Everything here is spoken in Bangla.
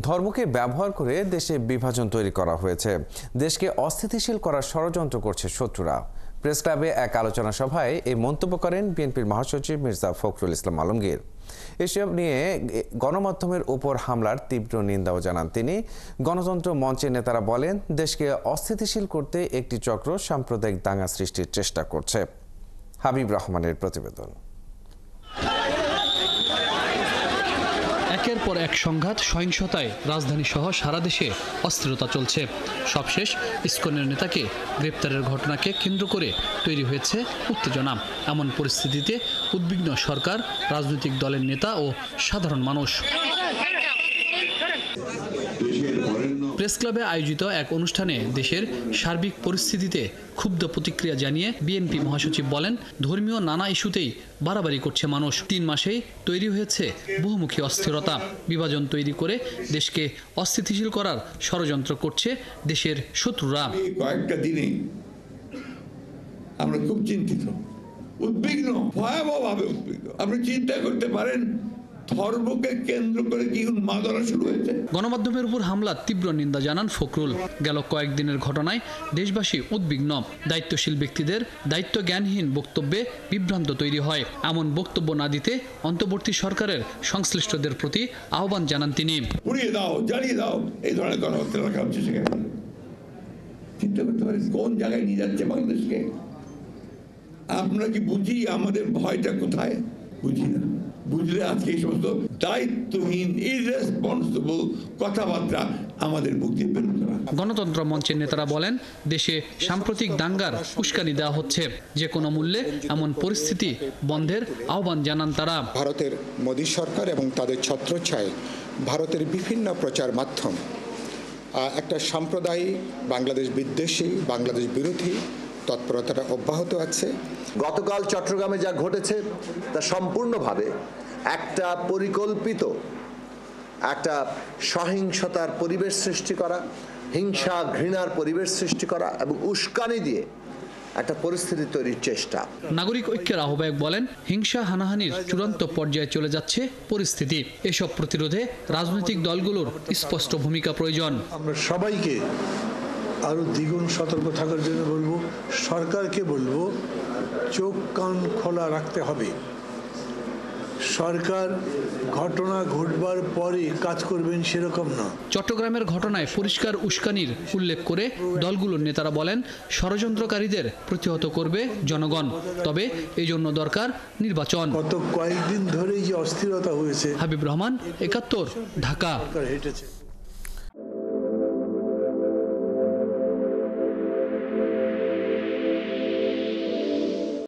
ধর্মকে ব্যবহার করে দেশে বিভাজন তৈরি করা হয়েছে। দেশকে অস্থিতিশীল করার ষড়যন্ত্র করছে শত্রুরা। প্রেস ক্লাবে এক আলোচনা সভায় এই মন্তব্য করেন বিএনপির মহাসচিব মির্জা ফখরুল ইসলাম আলমগীর। এসব নিয়ে গণমাধ্যমের উপর হামলার তীব্র নিন্দাও জানান তিনি। গণতন্ত্র মঞ্চের নেতারা বলেন, দেশকে অস্থিতিশীল করতে একটি চক্র সাম্প্রদায়িক দাঙ্গা সৃষ্টির চেষ্টা করছে। হাবিব রহমানের প্রতিবেদন। একের পর এক সংঘাত, সহিংসতায় রাজধানী সহ সারা দেশে অস্থিরতা চলছে। সবশেষ ইসকনের নেতাকে গ্রেপ্তারের ঘটনাকে কেন্দ্র করে তৈরি হয়েছে উত্তেজনা। এমন পরিস্থিতিতে উদ্বিগ্ন সরকার, রাজনৈতিক দলের নেতা ও সাধারণ মানুষ। প্রেস ক্লাবে আয়োজিত এক অনুষ্ঠানে দেশের সার্বিক পরিস্থিতিতে ক্ষুব্ধ প্রতিক্রিয়া জানিয়ে বিএনপি মহাসচিব বলেন, ধর্মীয় নানা ইস্যুতেই বাড়াবাড়ি করছে মানুষ। 3 মাসেই তৈরি হয়েছে বহুমুখী অস্থিরতা। বিভাজন তৈরি করে দেশকে অস্থিতিশীল করার ষড়যন্ত্র করছে দেশের শত্রুরা। কয়েকটা দিনে আমরা খুব চিন্তিত, উদ্বিগ্ন, ভয়াবহভাবে উদ্বিগ্ন। আপনি চিন্তা করতে পারেন ধর্মকে কেন্দ্র করে কি উন্মাদনা শুরু হয়েছে। গণমাধ্যমের উপর হামলার তীব্র নিন্দা জানান ফখরুল। গেল কয়েকদিনের ঘটনায় দেশবাসী উদ্বিগ্ন। দায়িত্বশীল ব্যক্তিদের দায়িত্ব জ্ঞানহীন বক্তব্যে বিভ্রান্ত তৈরি হয়। এমন বক্তব্য না দিতে অন্তর্বর্তী সরকারের সংশ্লিষ্টদের প্রতি আহ্বান জানান তিনি। পুড়িয়ে দাও, জ্বালিয়ে দাও, এই ধরনের গণহত্যা রাখা হচ্ছে। সেখানে চিন্তা করতে পারেন কোন জায়গায় নিয়ে যাচ্ছে বাংলাদেশকে। আমরা কি বুঝি আমাদের ভয়টা কোথায়? বুঝি না। বুঝলে আজকে এই সমস্ত দায়িত্বহীন ইররেসপন্সিবল কথাবার্তা আমাদের মুখ দিয়ে বেরোতো না। গণতন্ত্র মঞ্চের নেতারা বলেন, দেশে সাম্প্রতিক দাঙ্গার উস্কানি দেওয়া হচ্ছে। যে কোনো মূল্যে এমন পরিস্থিতি বন্ধের আহ্বান জানান তারা। ভারতের মোদী সরকার এবং তাদের ছত্রছায়ায় ভারতের বিভিন্ন প্রচার মাধ্যম একটা সাম্প্রদায়িক, বাংলাদেশ বিদ্বেষী, বাংলাদেশ বিরোধী তৎপরতাটা অব্যাহত আছে। গতকাল চট্টগ্রামে যা ঘটেছে তা সম্পূর্ণভাবে একটা পরিকল্পিত একটা সহিংসতার পরিবেশ সৃষ্টি করা, হিংসা ঘৃণার পরিবেশ সৃষ্টি করা এবং উস্কানি দিয়ে একটা পরিস্থিতি তৈরির চেষ্টা। নাগরিক ঐক্যের আহ্বায়ক বলেন, হিংসা হানাহানির চূড়ান্ত পর্যায়ে চলে যাচ্ছে পরিস্থিতি। এসব প্রতিরোধে রাজনৈতিক দলগুলোর স্পষ্ট ভূমিকা প্রয়োজন। আমরা সবাইকে আরো দ্বিগুণ সতর্ক থাকার জন্য বলবো, সরকারকে বলবো চোখ কান খোলা রাখতে হবে। সরকার ঘটনা ঘটবার পরে কাজ করবেন সেরকম না। চট্টগ্রামের ঘটনায় পরিষ্কার উস্কানির উল্লেখ করে দলগুলোর নেতারা বলেন, ষড়যন্ত্রকারীদের প্রতিহত করবে জনগণ। তবে এই জন্য দরকার নির্বাচন। গত কয়েকদিন ধরেই যে অস্থিরতা হয়েছে। হাবিব রহমান, ৭১, ঢাকা।